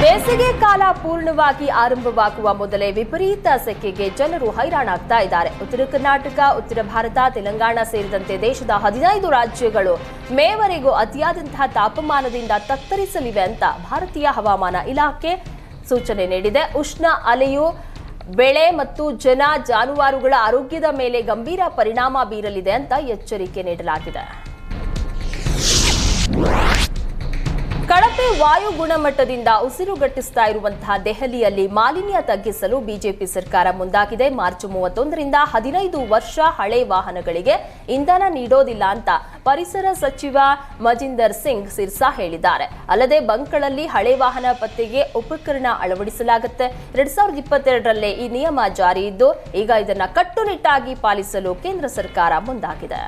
ಬೇಸಿಗೆ ಕಾಲ ಪೂರ್ಣವಾಗಿ ಆರಂಭವಾಗುವ ಮೊದಲೇ ವಿಪರೀತ ಸೆಕೆಗೆ ಜನರು ಹೈರಾಣಾಗ್ತಾ ಇದ್ದಾರೆ. ಉತ್ತರ ಕರ್ನಾಟಕ, ಉತ್ತರ ಭಾರತ, ತೆಲಂಗಾಣ ಸೇರಿದಂತೆ ದೇಶದ 15 ರಾಜ್ಯಗಳು ಮೇವರೆಗೂ ಅತಿಯಾದಂತಹ ತಾಪಮಾನದಿಂದ ತತ್ತರಿಸಲಿವೆ ಅಂತ ಭಾರತೀಯ ಹವಾಮಾನ ಇಲಾಖೆ ಸೂಚನೆ ನೀಡಿದೆ. ಉಷ್ಣ ಅಲೆಯು ಬೆಳೆ ಮತ್ತು ಜಾನುವಾರುಗಳ ಆರೋಗ್ಯದ ಮೇಲೆ ಗಂಭೀರ ಪರಿಣಾಮ ಬೀರಲಿದೆ ಅಂತ ಎಚ್ಚರಿಕೆ ನೀಡಲಾಗಿದೆ. ಕಳಪೆ ವಾಯು ಗುಣಮಟ್ಟದಿಂದ ಉಸಿರುಗಟ್ಟಿಸ್ತಾ ಇರುವಂತಹ ದೆಹಲಿಯಲ್ಲಿ ಮಾಲಿನ್ಯ ತಗ್ಗಿಸಲು ಬಿಜೆಪಿ ಸರ್ಕಾರ ಮುಂದಾಗಿದೆ. ಮಾರ್ಚ್ 31ರಿಂದ 15 ವರ್ಷ ಹಳೆ ವಾಹನಗಳಿಗೆ ಇಂಧನ ನೀಡೋದಿಲ್ಲ ಅಂತ ಪರಿಸರ ಸಚಿವ ಮಜಿಂದರ್ ಸಿಂಗ್ ಸಿರ್ಸಾ ಹೇಳಿದ್ದಾರೆ. ಅಲ್ಲದೆ ಬಂಕ್ಗಳಲ್ಲಿ ಹಳೆ ವಾಹನ ಪತ್ತೆಗೆ ಉಪಕರಣ ಅಳವಡಿಸಲಾಗುತ್ತೆ. 2022ರಲ್ಲೇ ಈ ನಿಯಮ ಜಾರಿ ಇದ್ದು ಈಗ ಇದನ್ನ ಕಟ್ಟುನಿಟ್ಟಾಗಿ ಪಾಲಿಸಲು ಕೇಂದ್ರ ಸರ್ಕಾರ ಮುಂದಾಗಿದೆ.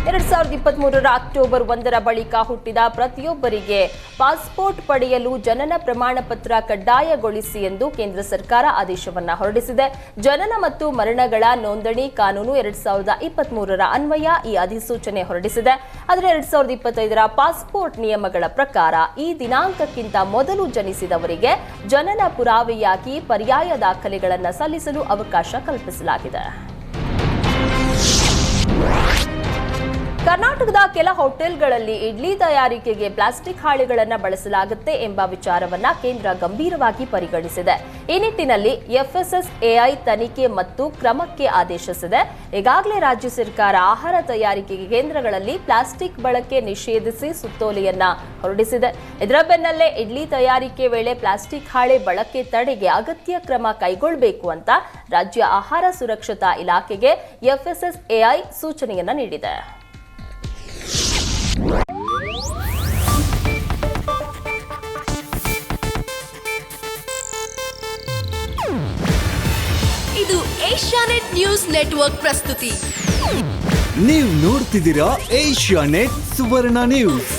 2023ರ ಅಕ್ಟೋಬರ್ 1ರ ಬಳಿಕ ಹುಟ್ಟಿದ ಪ್ರತಿಯೊಬ್ಬರಿಗೆ ಪಾಸ್ಪೋರ್ಟ್ ಪಡೆಯಲು ಜನನ ಪ್ರಮಾಣ ಪತ್ರ ಕಡ್ಡಾಯಗೊಳಿಸಿ ಎಂದು ಕೇಂದ್ರ ಸರ್ಕಾರ ಆದೇಶವನ್ನು ಹೊರಡಿಸಿದೆ. ಜನನ ಮತ್ತು ಮರಣಗಳ ನೋಂದಣಿ ಕಾನೂನು 2023ರ ಅನ್ವಯ ಈ ಅಧಿಸೂಚನೆ ಹೊರಡಿಸಿದೆ. ಆದರೆ 2025ರ ಪಾಸ್ಪೋರ್ಟ್ ನಿಯಮಗಳ ಪ್ರಕಾರ ಈ ದಿನಾಂಕಕ್ಕಿಂತ ಮೊದಲು ಜನಿಸಿದವರಿಗೆ ಜನನ ಪುರಾವೆಯಾಗಿ ಪರ್ಯಾಯ ದಾಖಲೆಗಳನ್ನು ಸಲ್ಲಿಸಲು ಅವಕಾಶ ಕಲ್ಪಿಸಲಾಗಿದೆ. ಕರ್ನಾಟಕದ ಕೆಲ ಹೋಟೆಲ್ಗಳಲ್ಲಿ ಇಡ್ಲಿ ತಯಾರಿಕೆಗೆ ಪ್ಲಾಸ್ಟಿಕ್ ಹಾಳೆಗಳನ್ನು ಬಳಸಲಾಗುತ್ತೆ ಎಂಬ ವಿಚಾರವನ್ನ ಕೇಂದ್ರ ಗಂಭೀರವಾಗಿ ಪರಿಗಣಿಸಿದೆ. ಈ ನಿಟ್ಟಿನಲ್ಲಿ ಎಫ್ಎಸ್ಎಸ್ಎಐ ತನಿಖೆ ಮತ್ತು ಕ್ರಮಕ್ಕೆ ಆದೇಶಿಸಿದೆ. ಈಗಾಗಲೇ ರಾಜ್ಯ ಸರ್ಕಾರ ಆಹಾರ ತಯಾರಿಕೆ ಕೇಂದ್ರಗಳಲ್ಲಿ ಪ್ಲಾಸ್ಟಿಕ್ ಬಳಕೆ ನಿಷೇಧಿಸಿ ಸುತ್ತೋಲೆಯನ್ನ ಹೊರಡಿಸಿದೆ. ಇದರ ಬೆನ್ನಲ್ಲೇ ಇಡ್ಲಿ ತಯಾರಿಕೆ ವೇಳೆ ಪ್ಲಾಸ್ಟಿಕ್ ಹಾಳೆ ಬಳಕೆ ತಡೆಗೆ ಅಗತ್ಯ ಕ್ರಮ ಕೈಗೊಳ್ಳಬೇಕು ಅಂತ ರಾಜ್ಯ ಆಹಾರ ಸುರಕ್ಷತಾ ಇಲಾಖೆಗೆ ಎಫ್ಎಸ್ಎಸ್ಎಐ ಸೂಚನೆಯನ್ನ ನೀಡಿದೆ. ಇದು ಏಷ್ಯಾನೆಟ್ ನ್ಯೂಸ್ ನೆಟ್ವರ್ಕ್ ಪ್ರಸ್ತುತಿ. ನೀವು ನೋಡ್ತಿದ್ದೀರಾ ಏಷ್ಯಾನೆಟ್ ಸುವರ್ಣ ನ್ಯೂಸ್.